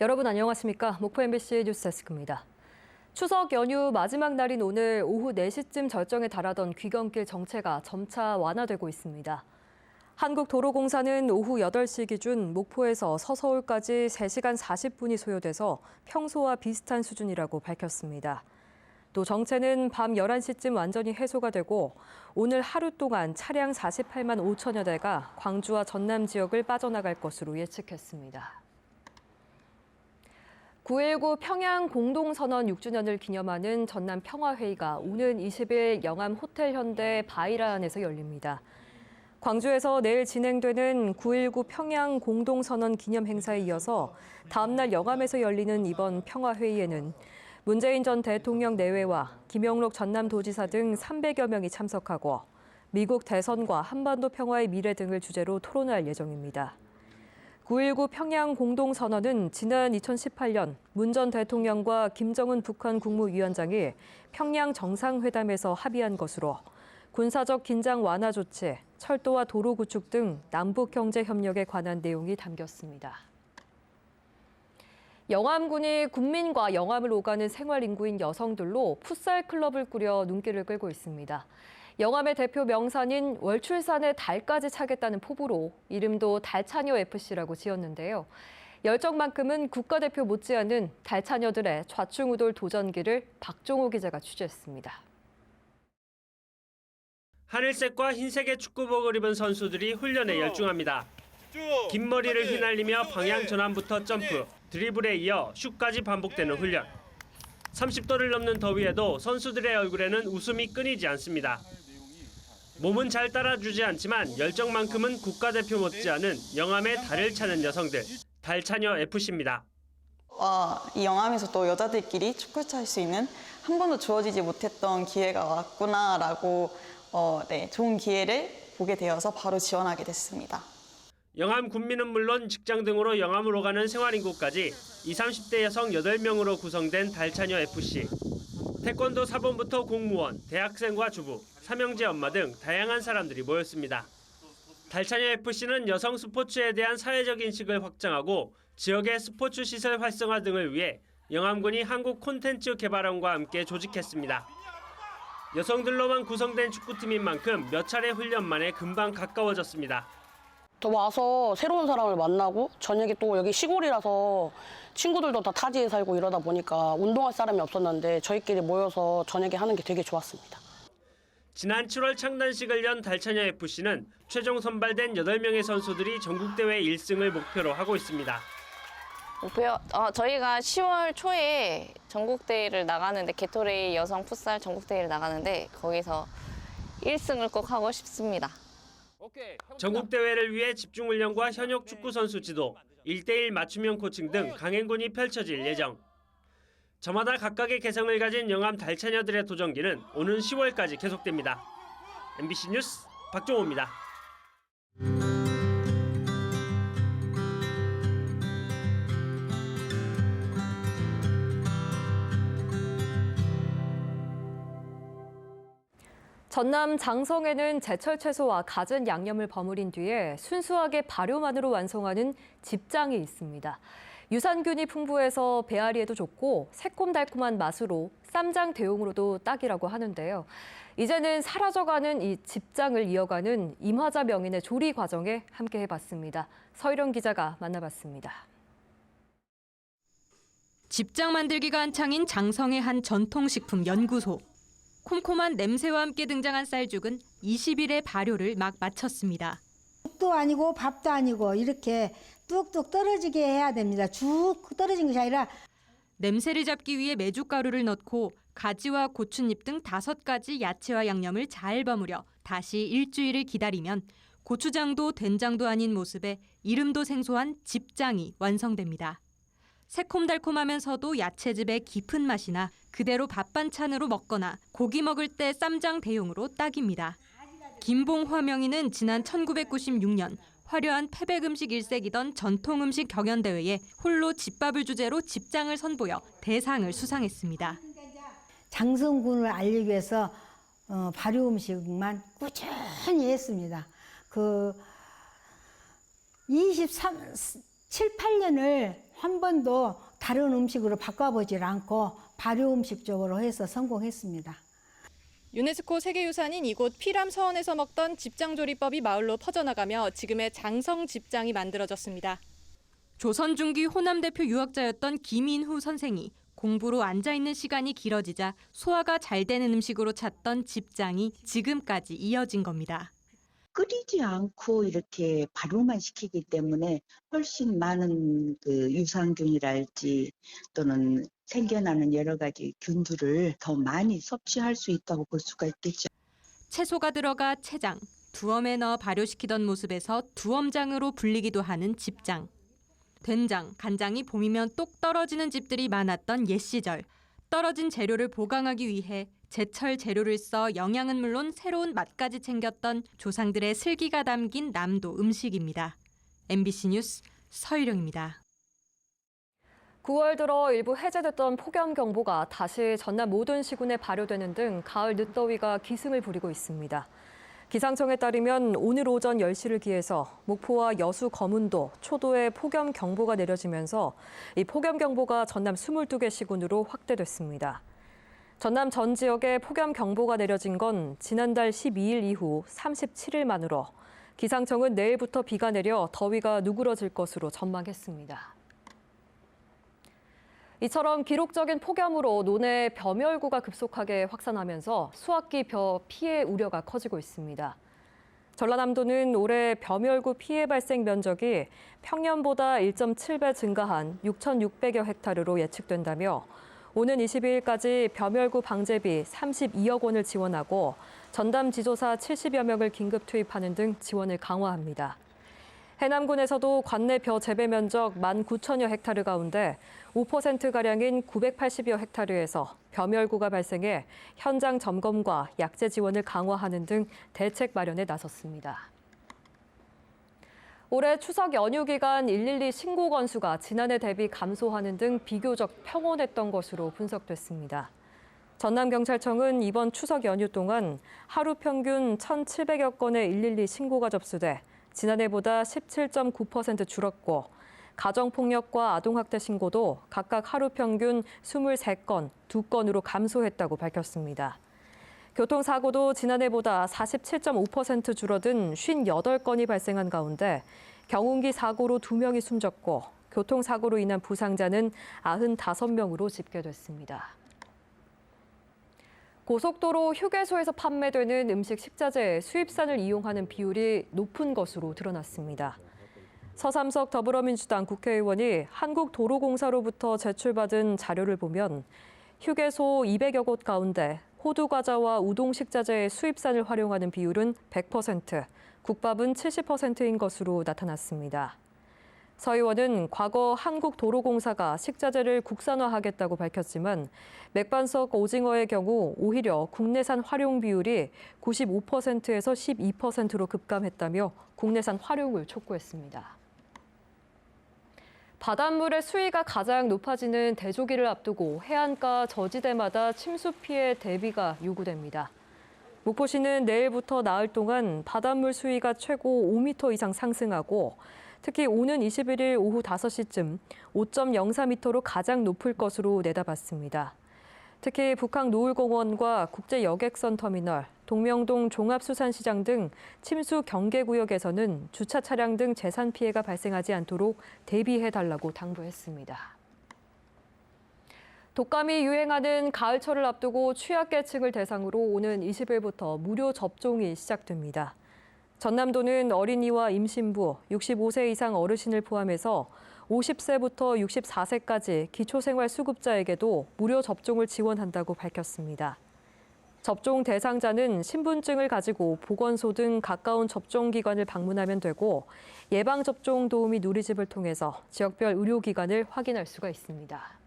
여러분 안녕하십니까? 목포 MBC 뉴스데스크입니다. 추석 연휴 마지막 날인 오늘 오후 4시쯤 절정에 달하던 귀경길 정체가 점차 완화되고 있습니다. 한국도로공사는 오후 8시 기준 목포에서 서서울까지 3시간 40분이 소요돼서 평소와 비슷한 수준이라고 밝혔습니다. 또 정체는 밤 11시쯤 완전히 해소가 되고 오늘 하루 동안 차량 48만 5천여 대가 광주와 전남 지역을 빠져나갈 것으로 예측했습니다. 9.19 평양 공동선언 6주년을 기념하는 전남 평화회의가 오는 20일 영암 호텔 현대 바이란에서 열립니다. 광주에서 내일 진행되는 9.19 평양 공동선언 기념 행사에 이어서 다음 날 영암에서 열리는 이번 평화회의에는 문재인 전 대통령 내외와 김영록 전남도지사 등 300여 명이 참석하고 미국 대선과 한반도 평화의 미래 등을 주제로 토론할 예정입니다. 9.19 평양 공동선언은 지난 2018년 문 전 대통령과 김정은 북한 국무위원장이 평양 정상회담에서 합의한 것으로 군사적 긴장 완화 조치, 철도와 도로 구축 등 남북 경제 협력에 관한 내용이 담겼습니다. 영암군이 군민과 영암을 오가는 생활 인구인 여성들로 풋살 클럽을 꾸려 눈길을 끌고 있습니다. 영암의 대표 명산인 월출산의 달까지 차겠다는 포부로 이름도 달차녀 FC라고 지었는데요. 열정만큼은 국가대표 못지않은 달차녀들의 좌충우돌 도전기를 박종호 기자가 취재했습니다. 하늘색과 흰색의 축구복을 입은 선수들이 훈련에 열중합니다. 긴 머리를 휘날리며 방향 전환부터 점프, 드리블에 이어 슛까지 반복되는 훈련. 30도를 넘는 더위에도 선수들의 얼굴에는 웃음이 끊이지 않습니다. 몸은 잘 따라주지 않지만 열정만큼은 국가대표 못지않은 영암의 달을 차는 여성들, 달차녀 FC입니다. 이 영암에서 또 여자들끼리 축구를 찰 수 있는 한 번도 주어지지 못했던 기회가 왔구나라고 좋은 기회를 보게 되어서 바로 지원하게 됐습니다. 영암 군민은 물론 직장 등으로 영암으로 가는 생활인구까지 20, 30대 여성 8명으로 구성된 달차녀 FC. 태권도 사범부터 공무원, 대학생과 주부, 삼형제 엄마 등 다양한 사람들이 모였습니다. 달차녀 FC는 여성 스포츠에 대한 사회적 인식을 확장하고 지역의 스포츠 시설 활성화 등을 위해 영암군이 한국 콘텐츠 개발원과 함께 조직했습니다. 여성들로만 구성된 축구팀인 만큼 몇 차례 훈련 만에 금방 가까워졌습니다. 또 와서 새로운 사람을 만나고 저녁에 또 여기 시골이라서 친구들도 다 타지에 살고 이러다 보니까 운동할 사람이 없었는데 저희끼리 모여서 저녁에 하는 게 되게 좋았습니다. 지난 7월 창단식을 연 달차녀 FC는 최종 선발된 8명의 선수들이 전국대회 1승을 목표로 하고 있습니다. 저희가 10월 초에 전국대회를 나가는데 게토레이 여성 풋살 전국대회를 나가는데 거기서 1승을 꼭 하고 싶습니다. 전국대회를 위해 집중훈련과 현역 축구선수 지도, 1대1 맞춤형 코칭 등 강행군이 펼쳐질 예정. 저마다 각각의 개성을 가진 영암 달차녀들의 도전기는 오는 10월까지 계속됩니다. MBC 뉴스 박종호입니다. 전남 장성에는 제철 채소와 갖은 양념을 버무린 뒤에 순수하게 발효만으로 완성하는 집장이 있습니다. 유산균이 풍부해서 배앓이에도 좋고 새콤달콤한 맛으로 쌈장 대용으로도 딱이라고 하는데요. 이제는 사라져가는 이 집장을 이어가는 임화자 명인의 조리 과정에 함께 해봤습니다. 서희령 기자가 만나봤습니다. 집장 만들기가 한창인 장성의 한 전통식품 연구소. 콤콤한 냄새와 함께 등장한 쌀죽은 20일의 발효를 막 마쳤습니다. 국도 아니고 밥도 아니고 이렇게 뚝뚝 떨어지게 해야 됩니다. 쭉 떨어진 것이 아니라. 냄새를 잡기 위해 메주가루를 넣고 가지와 고추잎 등 5가지 야채와 양념을 잘 버무려 다시 일주일을 기다리면 고추장도 된장도 아닌 모습에 이름도 생소한 집장이 완성됩니다. 새콤달콤하면서도 야채즙의 깊은 맛이나 그대로 밥 반찬으로 먹거나 고기 먹을 때 쌈장 대용으로 딱입니다. 김봉화 명인은 지난 1996년 화려한 패백 음식 일색이던 전통 음식 경연대회에 홀로 집밥을 주제로 집장을 선보여 대상을 수상했습니다. 장성군을 알리기 위해서 발효 음식만 꾸준히 했습니다. 7, 8년을 한 번도 다른 음식으로 바꿔보질 않고 발효 음식 쪽으로 해서 성공했습니다. 유네스코 세계유산인 이곳 피람 서원에서 먹던 집장조리법이 마을로 퍼져나가며 지금의 장성 집장이 만들어졌습니다. 조선 중기 호남 대표 유학자였던 김인후 선생이 공부로 앉아있는 시간이 길어지자 소화가 잘 되는 음식으로 찾던 집장이 지금까지 이어진 겁니다. 끓이지 않고 이렇게 발효만 시키기 때문에 훨씬 많은 그 유산균이랄지 또는 생겨나는 여러 가지 균들을 더 많이 섭취할 수 있다고 볼 수가 있겠죠. 채소가 들어가 채장, 두엄에 넣어 발효시키던 모습에서 두엄장으로 불리기도 하는 집장. 된장, 간장이 봄이면 똑 떨어지는 집들이 많았던 옛 시절. 떨어진 재료를 보강하기 위해 제철 재료를 써 영양은 물론 새로운 맛까지 챙겼던 조상들의 슬기가 담긴 남도 음식입니다. MBC 뉴스 서유령입니다. 9월 들어 일부 해제됐던 폭염경보가 다시 전남 모든 시군에 발효되는 등 가을 늦더위가 기승을 부리고 있습니다. 기상청에 따르면 오늘 오전 10시를 기해서 목포와 여수 거문도, 초도에 폭염경보가 내려지면서 이 폭염경보가 전남 22개 시군으로 확대됐습니다. 전남 전 지역에 폭염경보가 내려진 건 지난달 12일 이후 37일 만으로 기상청은 내일부터 비가 내려 더위가 누그러질 것으로 전망했습니다. 이처럼 기록적인 폭염으로 논에 벼멸구가 급속하게 확산하면서 수확기 벼 피해 우려가 커지고 있습니다. 전라남도는 올해 벼멸구 피해 발생 면적이 평년보다 1.7배 증가한 6,600여 헥타르로 예측된다며 오는 22일까지 벼멸구 방제비 32억 원을 지원하고 전담 지조사 70여 명을 긴급 투입하는 등 지원을 강화합니다. 해남군에서도 관내 벼 재배 면적 19,000여 헥타르 가운데 5%가량인 980여 헥타르에서 벼멸구가 발생해 현장 점검과 약제 지원을 강화하는 등 대책 마련에 나섰습니다. 올해 추석 연휴 기간 112 신고 건수가 지난해 대비 감소하는 등 비교적 평온했던 것으로 분석됐습니다. 전남경찰청은 이번 추석 연휴 동안 하루 평균 1,700여 건의 112 신고가 접수돼 지난해보다 17.9% 줄었고 가정폭력과 아동학대 신고도 각각 하루 평균 23건, 2건으로 감소했다고 밝혔습니다. 교통사고도 지난해보다 47.5% 줄어든 58건이 발생한 가운데 경운기 사고로 2명이 숨졌고 교통사고로 인한 부상자는 95명으로 집계됐습니다. 고속도로 휴게소에서 판매되는 음식 식자재 수입산을 이용하는 비율이 높은 것으로 드러났습니다. 서삼석 더불어민주당 국회의원이 한국도로공사로부터 제출받은 자료를 보면 휴게소 200여 곳 가운데 호두과자와 우동 식자재의 수입산을 활용하는 비율은 100%, 국밥은 70%인 것으로 나타났습니다. 서 의원은 과거 한국도로공사가 식자재를 국산화하겠다고 밝혔지만 맥반석 오징어의 경우 오히려 국내산 활용 비율이 95%에서 12%로 급감했다며 국내산 활용을 촉구했습니다. 바닷물의 수위가 가장 높아지는 대조기를 앞두고 해안가 저지대마다 침수 피해 대비가 요구됩니다. 목포시는 내일부터 나흘 동안 바닷물 수위가 최고 5m 이상 상승하고 특히 오는 21일 오후 5시쯤 5.04m로 가장 높을 것으로 내다봤습니다. 특히 북항 노을공원과 국제여객선 터미널, 동명동 종합수산시장 등 침수 경계구역에서는 주차 차량 등 재산 피해가 발생하지 않도록 대비해달라고 당부했습니다. 독감이 유행하는 가을철을 앞두고 취약계층을 대상으로 오는 20일부터 무료 접종이 시작됩니다. 전남도는 어린이와 임신부, 65세 이상 어르신을 포함해서 50세부터 64세까지 기초생활수급자에게도 무료 접종을 지원한다고 밝혔습니다. 접종 대상자는 신분증을 가지고 보건소 등 가까운 접종기관을 방문하면 되고 예방접종 도우미 누리집을 통해서 지역별 의료기관을 확인할 수가 있습니다.